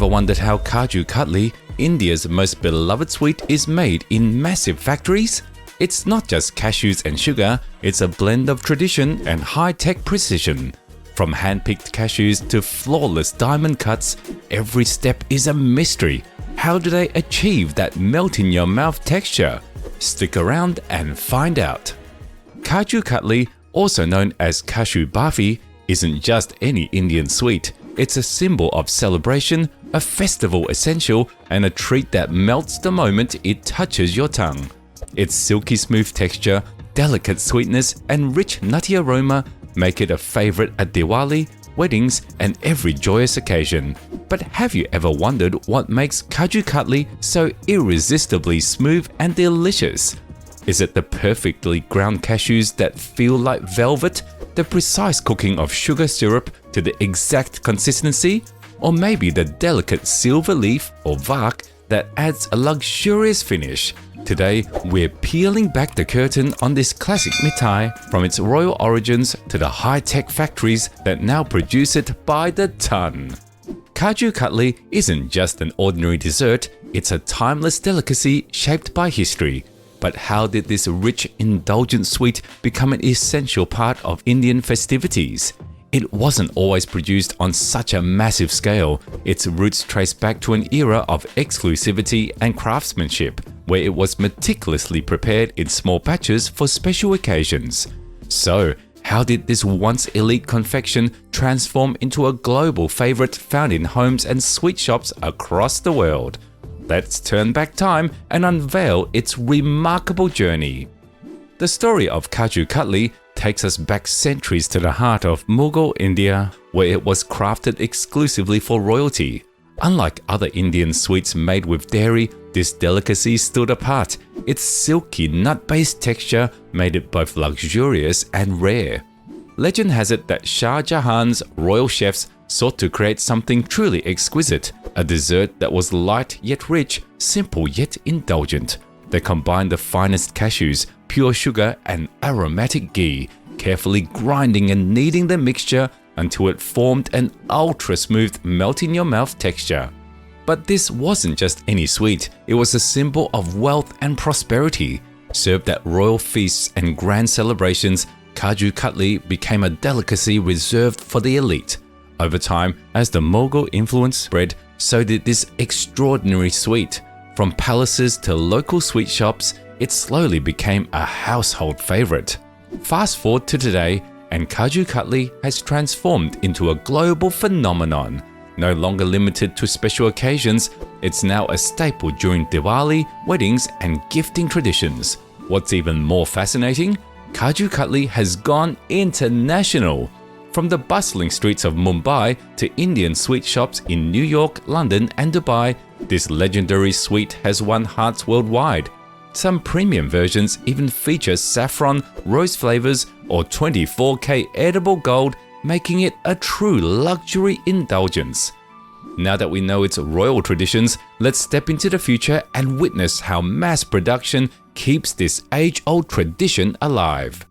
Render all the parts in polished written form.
ever wondered how Kaju Katli, India's most beloved sweet, is made in massive factories? It's not just cashews and sugar, it's a blend of tradition and high-tech precision. From hand-picked cashews to flawless diamond cuts, every step is a mystery. How do they achieve that melt-in-your-mouth texture? Stick around and find out. Kaju Katli, also known as cashew barfi, isn't just any Indian sweet. It's a symbol of celebration, a festival essential, and a treat that melts the moment it touches your tongue. Its silky smooth texture, delicate sweetness, and rich nutty aroma make it a favorite at Diwali, weddings, and every joyous occasion. But have you ever wondered what makes Kaju Katli so irresistibly smooth and delicious? Is it the perfectly ground cashews that feel like velvet, the precise cooking of sugar syrup to the exact consistency, or maybe the delicate silver leaf or bark that adds a luxurious finish? Today, we're peeling back the curtain on this classic mithai, from its royal origins to the high-tech factories that now produce it by the ton. Kaju Katli isn't just an ordinary dessert, it's a timeless delicacy shaped by history. But how did this rich, indulgent sweet become an essential part of Indian festivities? It wasn't always produced on such a massive scale. Its roots trace back to an era of exclusivity and craftsmanship, where it was meticulously prepared in small batches for special occasions. So, how did this once elite confection transform into a global favorite found in homes and sweet shops across the world? Let's turn back time and unveil its remarkable journey. The story of Kaju Katli takes us back centuries to the heart of Mughal India, where it was crafted exclusively for royalty. Unlike other Indian sweets made with dairy, this delicacy stood apart. Its silky nut-based texture made it both luxurious and rare. Legend has it that Shah Jahan's royal chefs sought to create something truly exquisite, a dessert that was light yet rich, simple yet indulgent. They combined the finest cashews, pure sugar, and aromatic ghee, carefully grinding and kneading the mixture until it formed an ultra-smooth, melt-in-your-mouth texture. But this wasn't just any sweet, it was a symbol of wealth and prosperity. Served at royal feasts and grand celebrations, Kaju Katli became a delicacy reserved for the elite. Over time, as the Mughal influence spread, so did this extraordinary sweet. From palaces to local sweet shops, it slowly became a household favorite. Fast forward to today, and Kaju Katli has transformed into a global phenomenon. No longer limited to special occasions, it's now a staple during Diwali, weddings, and gifting traditions. What's even more fascinating? Kaju Katli has gone international. From the bustling streets of Mumbai to Indian sweet shops in New York, London, and Dubai, this legendary sweet has won hearts worldwide. Some premium versions even feature saffron, rose flavors, or 24K edible gold, making it a true luxury indulgence. Now that we know its royal traditions, let's step into the future and witness how mass production keeps this age-old tradition alive.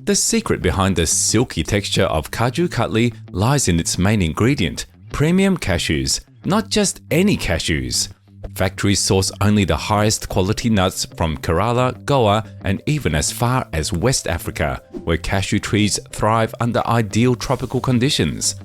The secret behind the silky texture of Kaju Katli lies in its main ingredient, premium cashews. Not just any cashews. Factories source only the highest quality nuts from Kerala, Goa, and even as far as West Africa, where cashew trees thrive under ideal tropical conditions.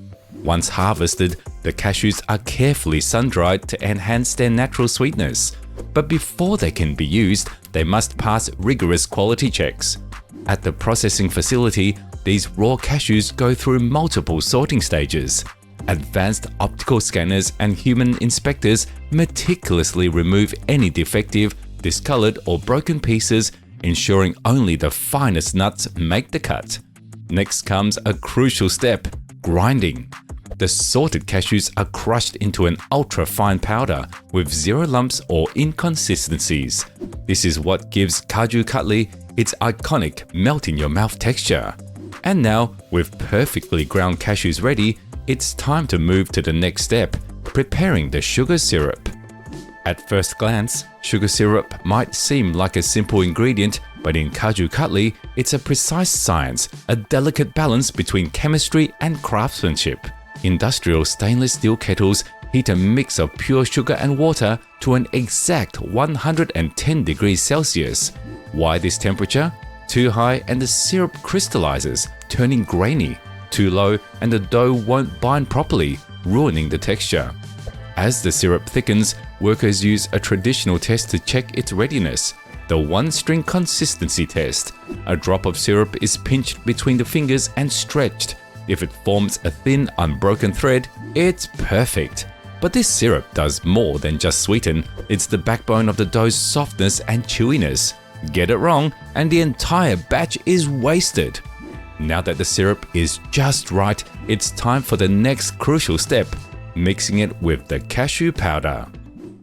Once harvested, the cashews are carefully sun-dried to enhance their natural sweetness. But before they can be used, they must pass rigorous quality checks. At the processing facility, these raw cashews go through multiple sorting stages. Advanced optical scanners and human inspectors meticulously remove any defective, discolored, or broken pieces, ensuring only the finest nuts make the cut. Next comes a crucial step: grinding. The sorted cashews are crushed into an ultra-fine powder with zero lumps or inconsistencies. This is what gives Kaju Katli its iconic melt-in-your-mouth texture. And now, with perfectly ground cashews ready, it's time to move to the next step, preparing the sugar syrup. At first glance, sugar syrup might seem like a simple ingredient, but in Kaju Katli, it's a precise science, a delicate balance between chemistry and craftsmanship. Industrial stainless steel kettles heat a mix of pure sugar and water to an exact 110 degrees Celsius. Why this temperature? Too high and the syrup crystallizes, turning grainy. Too low and the dough won't bind properly, ruining the texture. As the syrup thickens, workers use a traditional test to check its readiness, the one-string consistency test. A drop of syrup is pinched between the fingers and stretched. If it forms a thin, unbroken thread, it's perfect. But this syrup does more than just sweeten. It's the backbone of the dough's softness and chewiness. Get it wrong, and the entire batch is wasted. Now that the syrup is just right, it's time for the next crucial step, mixing it with the cashew powder.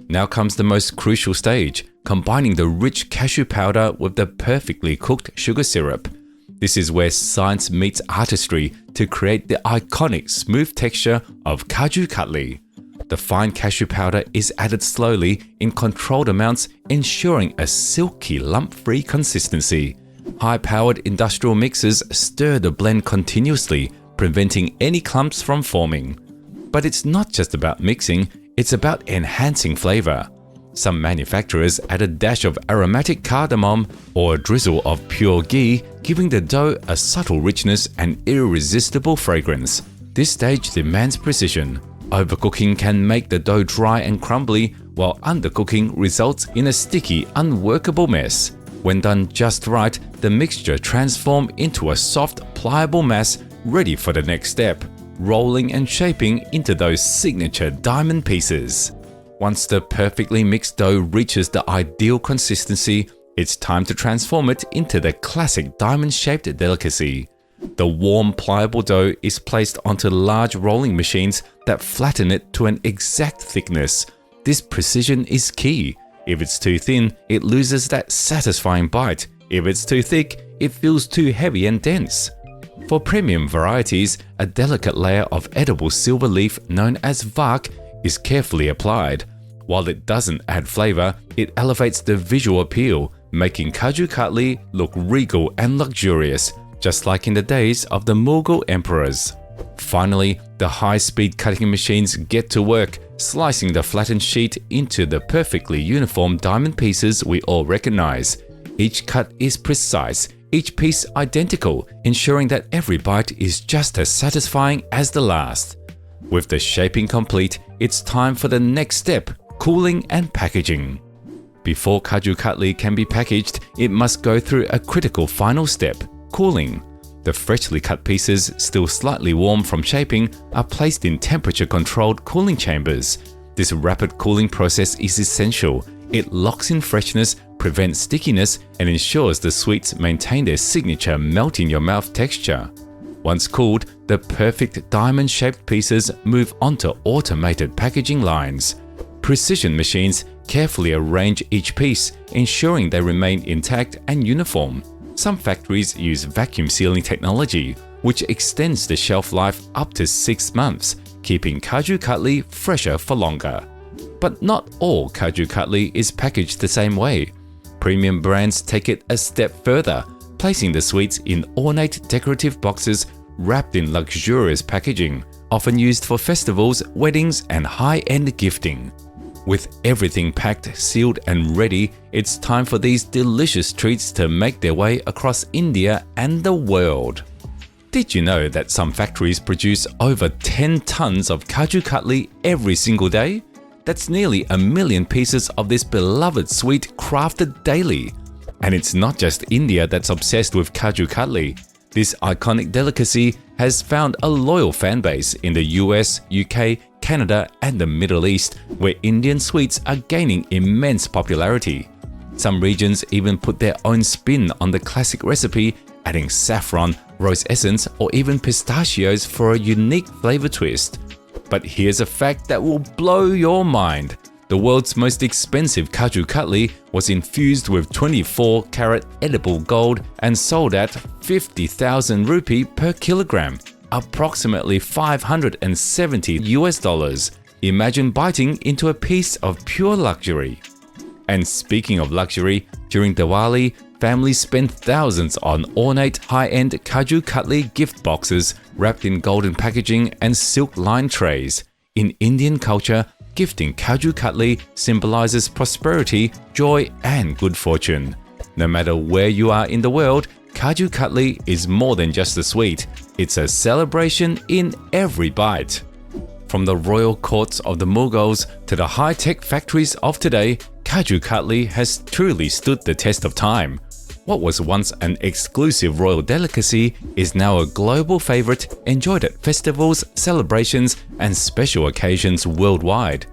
Now comes the most crucial stage, combining the rich cashew powder with the perfectly cooked sugar syrup. This is where science meets artistry to create the iconic smooth texture of Kaju Katli. The fine cashew powder is added slowly in controlled amounts, ensuring a silky, lump-free consistency. High-powered industrial mixers stir the blend continuously, preventing any clumps from forming. But it's not just about mixing, it's about enhancing flavor. Some manufacturers add a dash of aromatic cardamom or a drizzle of pure ghee, giving the dough a subtle richness and irresistible fragrance. This stage demands precision. Overcooking can make the dough dry and crumbly, while undercooking results in a sticky, unworkable mess. When done just right, the mixture transforms into a soft, pliable mass ready for the next step, rolling and shaping into those signature diamond pieces. Once the perfectly mixed dough reaches the ideal consistency, it's time to transform it into the classic diamond-shaped delicacy. The warm, pliable dough is placed onto large rolling machines that flatten it to an exact thickness. This precision is key. If it's too thin, it loses that satisfying bite. If it's too thick, it feels too heavy and dense. For premium varieties, a delicate layer of edible silver leaf known as vark is carefully applied. While it doesn't add flavor, it elevates the visual appeal, making Kaju Katli look regal and luxurious, just like in the days of the Mughal emperors. Finally, the high-speed cutting machines get to work, slicing the flattened sheet into the perfectly uniform diamond pieces we all recognize. Each cut is precise, each piece identical, ensuring that every bite is just as satisfying as the last. With the shaping complete, it's time for the next step, cooling and packaging. Before Kaju Katli can be packaged, it must go through a critical final step, cooling. The freshly cut pieces, still slightly warm from shaping, are placed in temperature-controlled cooling chambers. This rapid cooling process is essential. It locks in freshness, prevents stickiness, and ensures the sweets maintain their signature melt-in-your-mouth texture. Once cooled, the perfect diamond-shaped pieces move onto automated packaging lines. Precision machines carefully arrange each piece, ensuring they remain intact and uniform. Some factories use vacuum sealing technology, which extends the shelf life up to 6 months, keeping Kaju Katli fresher for longer. But not all Kaju Katli is packaged the same way. Premium brands take it a step further, placing the sweets in ornate decorative boxes wrapped in luxurious packaging, often used for festivals, weddings, and high-end gifting. With everything packed, sealed, and ready, it's time for these delicious treats to make their way across India and the world. Did you know that some factories produce over 10 tons of Kaju Katli every single day? That's nearly 1 million pieces of this beloved sweet crafted daily. And it's not just India that's obsessed with Kaju Katli. This iconic delicacy has found a loyal fan base in the US, UK, Canada, and the Middle East, where Indian sweets are gaining immense popularity. Some regions even put their own spin on the classic recipe, adding saffron, rose essence, or even pistachios for a unique flavor twist. But here's a fact that will blow your mind. The world's most expensive Kaju Katli was infused with 24-karat edible gold and sold at 50,000 rupee per kilogram, approximately $570. Imagine biting into a piece of pure luxury. And speaking of luxury, during Diwali, families spend thousands on ornate high-end Kaju Katli gift boxes wrapped in golden packaging and silk-lined trays. In Indian culture, gifting Kaju Katli symbolizes prosperity, joy, and good fortune. No matter where you are in the world, Kaju Katli is more than just a sweet. It's a celebration in every bite. From the royal courts of the Mughals to the high-tech factories of today, Kaju Katli has truly stood the test of time. What was once an exclusive royal delicacy is now a global favorite enjoyed at festivals, celebrations, and special occasions worldwide.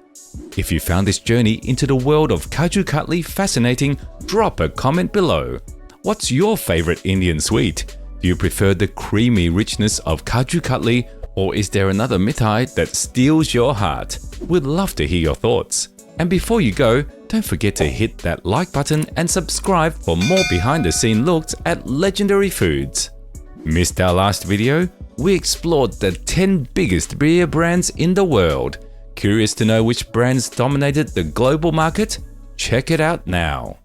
If you found this journey into the world of Kaju Katli fascinating, drop a comment below. What's your favorite Indian sweet? Do you prefer the creamy richness of Kaju Katli, or is there another mithai that steals your heart? We'd love to hear your thoughts. And before you go, don't forget to hit that like button and subscribe for more behind-the-scene looks at legendary foods. Missed our last video? We explored the 10 biggest beer brands in the world. Curious to know which brands dominated the global market? Check it out now.